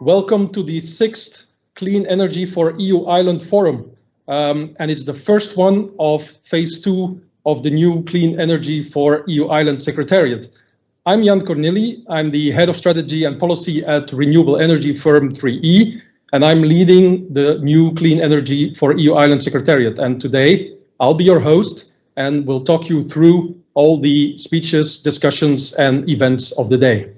Welcome to the 6th Clean Energy for EU Island Forum. And it's the first one of phase 2 of the new Clean Energy for EU Island Secretariat. I'm Jan Corneli. I'm the Head of Strategy and Policy at renewable energy firm 3E, and I'm leading the new Clean Energy for EU Island Secretariat. And today, I'll be your host, and we'll talk you through all the speeches, discussions, and events of the day.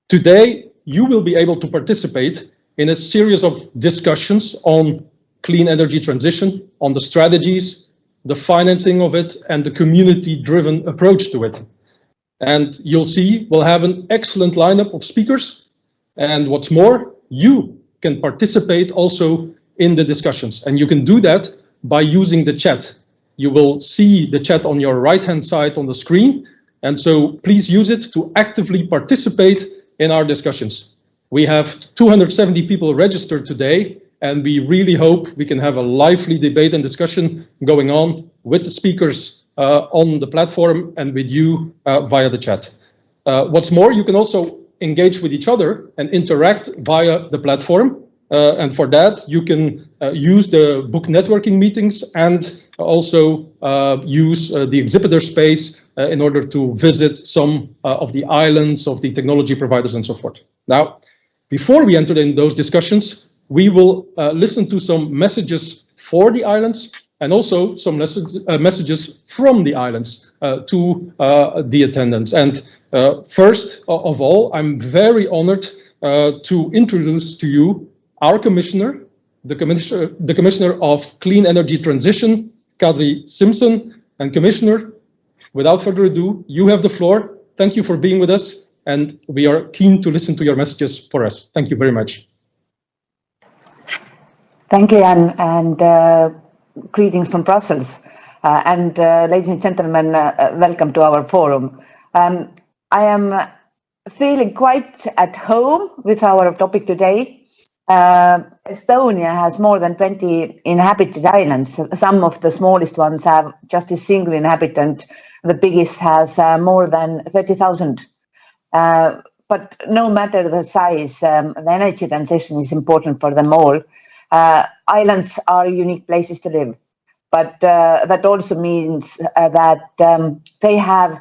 Today, you will be able to participate in a series of discussions on clean energy transition, on the strategies, the financing of it, and the community-driven approach to it. And you'll see we'll have an excellent lineup of speakers. And what's more, you can participate also in the discussions. And you can do that by using the chat. You will see the chat on your right-hand side on the screen. And so please use it to actively participate in our discussions. We have 270 people registered today, and we really hope we can have a lively debate and discussion going on with the speakers on the platform and with you via the chat. What's more, you can also engage with each other and interact via the platform. And for that, you can use the book networking meetings and also use the exhibitor space in order to visit some of the islands of the technology providers and so forth. Now, before we enter in those discussions, we will listen to some messages for the islands and also some messages from the islands to the attendants. And first of all, I'm very honored to introduce to you our commissioner, the commissioner of Clean Energy Transition, Kadri Simson. And Commissioner, without further ado, you have the floor. Thank you for being with us, and we are keen to listen to your messages for us. Thank you very much. Thank you, Jan, and greetings from Brussels. Ladies and gentlemen, welcome to our forum. I am feeling quite at home with our topic today. Estonia has more than 20 inhabited islands. Some of the smallest ones have just a single inhabitant. The biggest has more than 30,000. But no matter the size, the energy transition is important for them all. Islands are unique places to live, but that also means that they have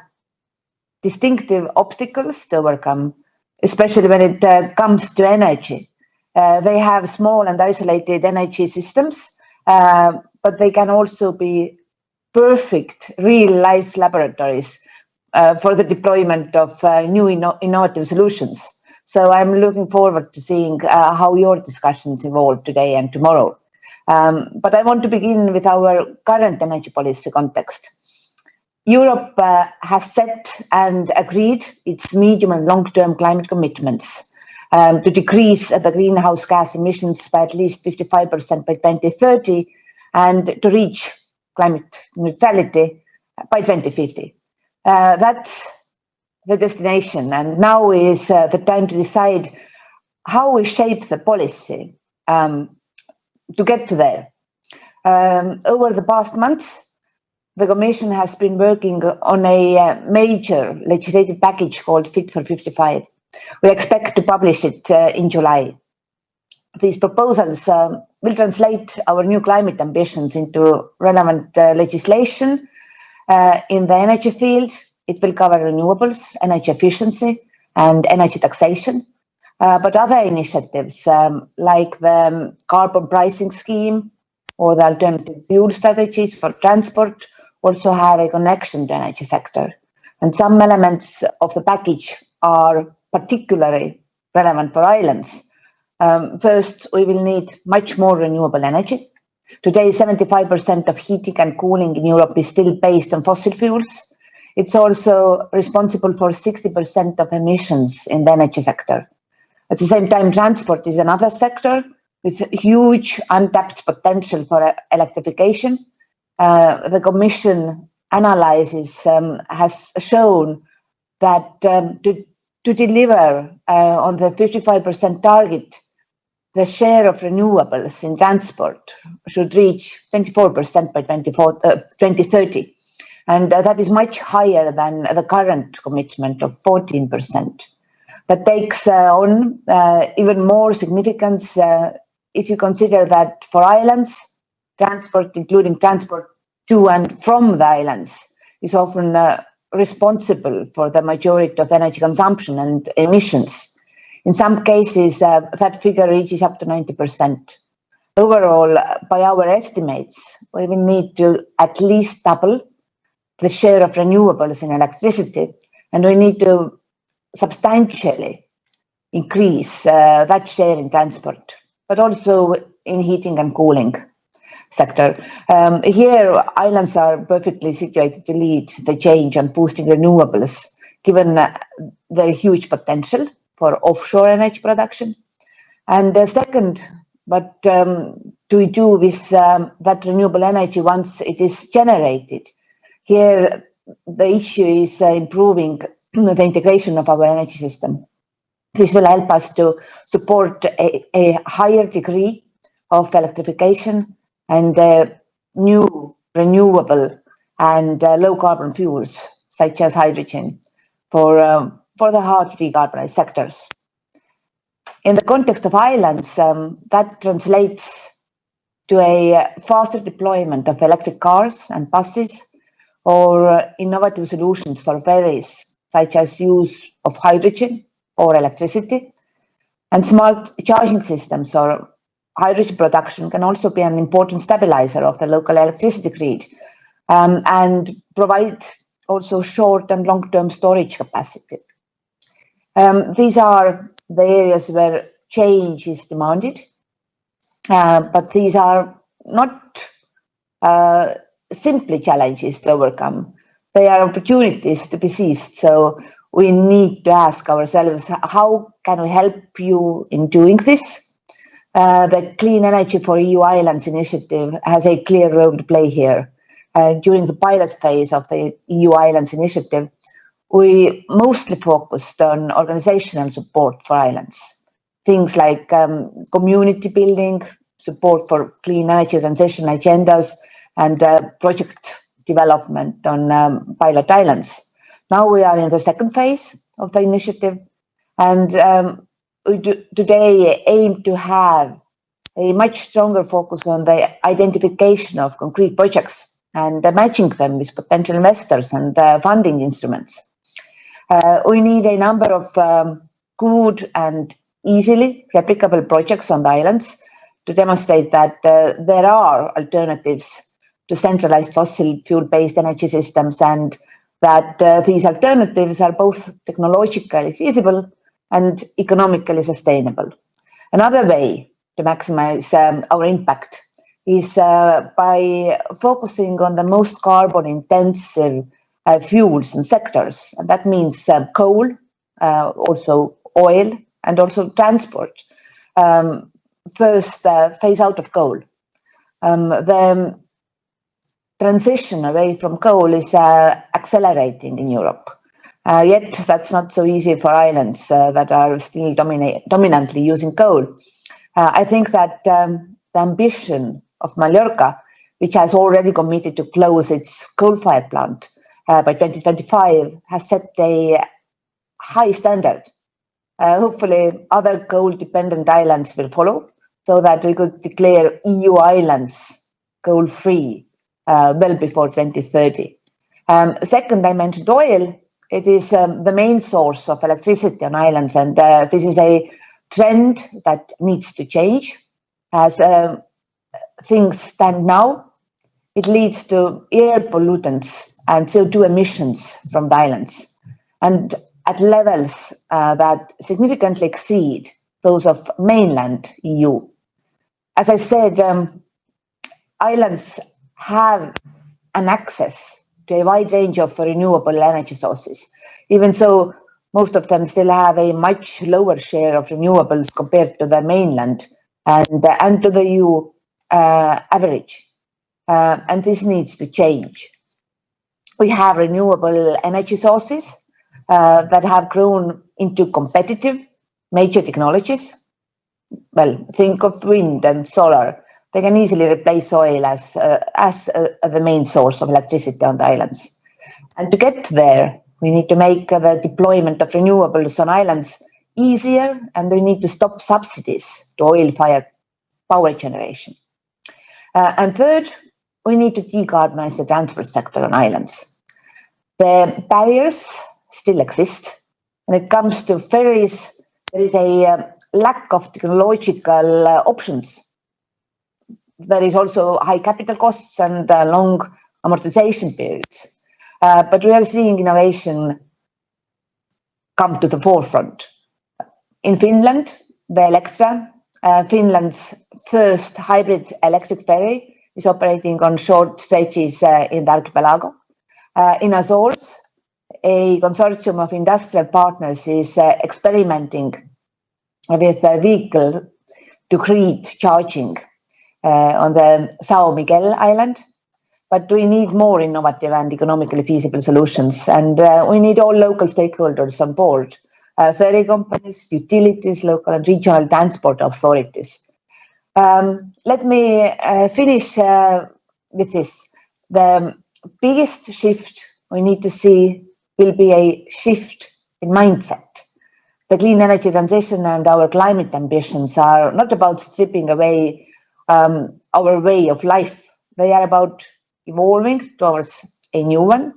distinctive obstacles to overcome, especially when it comes to energy. They have small and isolated energy systems, but they can also be perfect real-life laboratories for the deployment of new innovative solutions. So I'm looking forward to seeing how your discussions evolve today and tomorrow. But I want to begin with our current energy policy context. Europe has set and agreed its medium and long-term climate commitments to decrease the greenhouse gas emissions by at least 55% by 2030 and to reach climate neutrality by 2050. That's the destination, and now is the time to decide how we shape the policy to get to there. Over the past months, the Commission has been working on a major legislative package called Fit for 55. We expect to publish it in July. These proposals will translate our new climate ambitions into relevant legislation in the energy field. It will cover renewables, energy efficiency, and energy taxation. But other initiatives like the carbon pricing scheme or the alternative fuel strategies for transport also have a connection to the energy sector. And some elements of the package are particularly relevant for islands. First, we will need much more renewable energy. Today, 75% of heating and cooling in Europe is still based on fossil fuels. It's also responsible for 60% of emissions in the energy sector. At the same time, transport is another sector with huge untapped potential for electrification. The Commission analysis has shown that to deliver on the 55% target, the share of renewables in transport should reach 24% by 2030. And that is much higher than the current commitment of 14%. that takes on even more significance if you consider that for islands, transport, including transport to and from the islands, is often responsible for the majority of energy consumption and emissions. In some cases, that figure reaches up to 90%. Overall, by our estimates, we will need to at least double the share of renewables in electricity, and we need to substantially increase that share in transport, but also in heating and cooling sector. Here, islands are perfectly situated to lead the change on boosting renewables, given their huge potential for offshore energy production. And second, what do we do with that renewable energy once it is generated? Here, the issue is improving the integration of our energy system. This will help us to support a higher degree of electrification and new renewable and low carbon fuels, such as hydrogen, for the hard to decarbonize sectors. In the context of islands, that translates to a faster deployment of electric cars and buses, or innovative solutions for ferries, such as use of hydrogen or electricity. And smart charging systems or hydrogen production can also be an important stabilizer of the local electricity grid, and provide also short and long-term storage capacity. These are the areas where change is demanded, but these are not simply challenges to overcome. They are opportunities to be seized. So we need to ask ourselves, how can we help you in doing this? The Clean Energy for EU Islands initiative has a clear role to play here. During the pilot phase of the EU Islands initiative, we mostly focused on organizational support for islands. Things like community building, support for clean energy transition agendas, and project development on pilot islands. Now we are in the second phase of the initiative, and we today aim to have a much stronger focus on the identification of concrete projects and matching them with potential investors and funding instruments. We need a number of good and easily replicable projects on the islands to demonstrate that there are alternatives to centralized fossil fuel-based energy systems, and that these alternatives are both technologically feasible and economically sustainable. Another way to maximize our impact is by focusing on the most carbon-intensive fuels and sectors, and that means coal, also oil, and also transport. First, phase out of coal. The transition away from coal is accelerating in Europe. Yet that's not so easy for islands that are still dominantly using coal. I think that the ambition of Mallorca, which has already committed to close its coal-fired plant by 2025, has set a high standard. Hopefully other coal-dependent islands will follow, so that we could declare EU islands coal-free well before 2030. Second, I mentioned oil. It is the main source of electricity on islands, and this is a trend that needs to change. As things stand now, it leads to air pollutants and CO2 emissions from the islands, and at levels that significantly exceed those of mainland EU. As I said, islands have an access to a wide range of renewable energy sources. Even so, most of them still have a much lower share of renewables compared to the mainland and to the EU average. And this needs to change. We have renewable energy sources that have grown into competitive major technologies. Well, think of wind and solar. They can easily replace oil as the main source of electricity on the islands. And to get there, we need to make the deployment of renewables on islands easier, and we need to stop subsidies to oil-fired power generation. And third, we need to decarbonize the transport sector on islands. The barriers still exist. When it comes to ferries, there is a lack of technological options. There is also high capital costs and long amortization periods. But we are seeing innovation come to the forefront. In Finland, the Electra, Finland's first hybrid electric ferry, is operating on short stretches in the archipelago. In Azores, a consortium of industrial partners is experimenting with a vehicle to create charging on the São Miguel island. But we need more innovative and economically feasible solutions, and we need all local stakeholders on board, ferry companies, utilities, local and regional transport authorities. Let me finish with this. The biggest shift we need to see will be a shift in mindset. The clean energy transition and our climate ambitions are not about stripping away our way of life. They are about evolving towards a new one.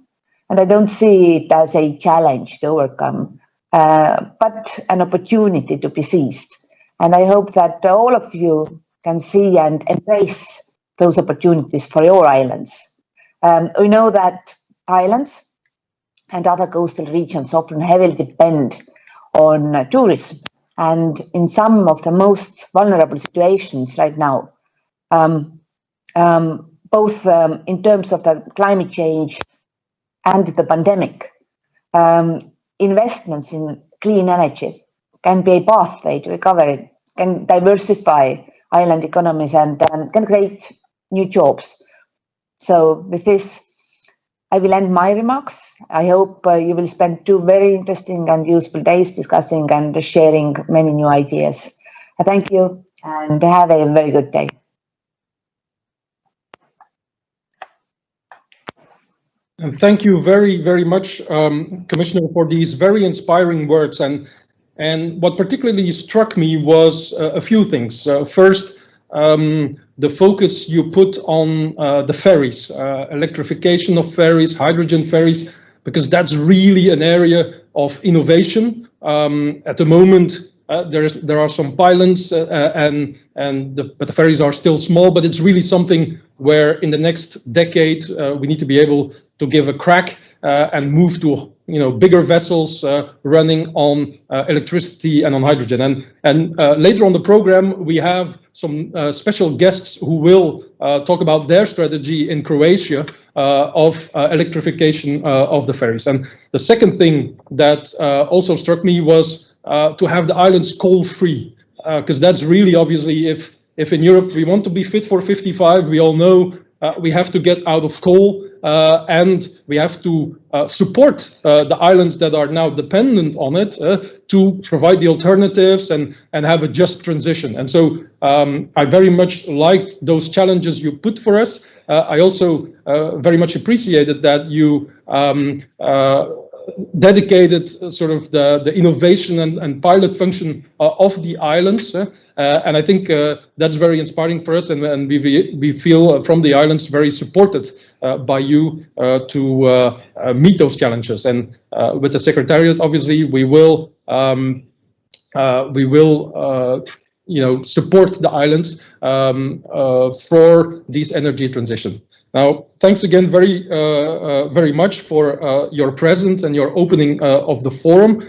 And I don't see it as a challenge to overcome, but an opportunity to be seized. And I hope that all of you can see and embrace those opportunities for your islands. We know that islands and other coastal regions often heavily depend on tourism. And in some of the most vulnerable situations right now, both in terms of the climate change and the pandemic, investments in clean energy can be a pathway to recovery, can diversify island economies and can create new jobs. So with this, I will end my remarks. I hope you will spend 2 very interesting and useful days discussing and sharing many new ideas. Thank you and have a very good day. And thank you very, very much, Commissioner, for these very inspiring words. And what particularly struck me was a few things. First, the focus you put on the ferries, electrification of ferries, hydrogen ferries, because that's really an area of innovation. At the moment, there are some pilots, but the ferries are still small. But it's really something where in the next decade we need to be able to give a crack and move to bigger vessels running on electricity and on hydrogen. And later on the program we have some special guests who will talk about their strategy in Croatia of electrification of the ferries. And the second thing that also struck me was to have the islands coal-free, because that's really obviously if in Europe we want to be fit for 55, we all know we have to get out of coal and we have to support the islands that are now dependent on it to provide the alternatives and have a just transition. And so I very much liked those challenges you put for us. I also very much appreciated that you dedicated sort of the innovation and pilot function of the islands. And I think that's very inspiring for us, and we feel from the islands very supported by you to meet those challenges. And with the Secretariat, obviously, we will support the islands for this energy transition. Now, thanks again very much for your presence and your opening of the forum.